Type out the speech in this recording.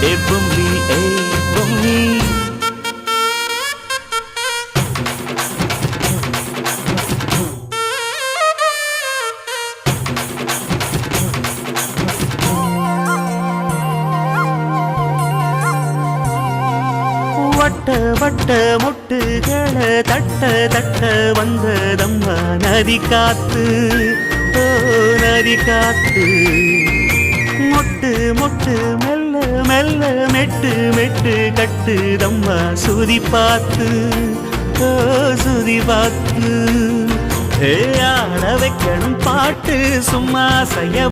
ஏ பொம்மி ஏ பொம்மி வட்ட வட்ட முட்டுகளை தட்ட தட்ட வந்ததம்மா நதி காத்து ஓ நதி காத்து மொட்டு மொட்டு மெல்ல மெல்ல மெட்டு மெட்டு கட்டுதம்மா சுதி பார்த்து ஓ சுதி பார்த்து ஆட வைக்கணும் பாட்டு சும்மா செய்ய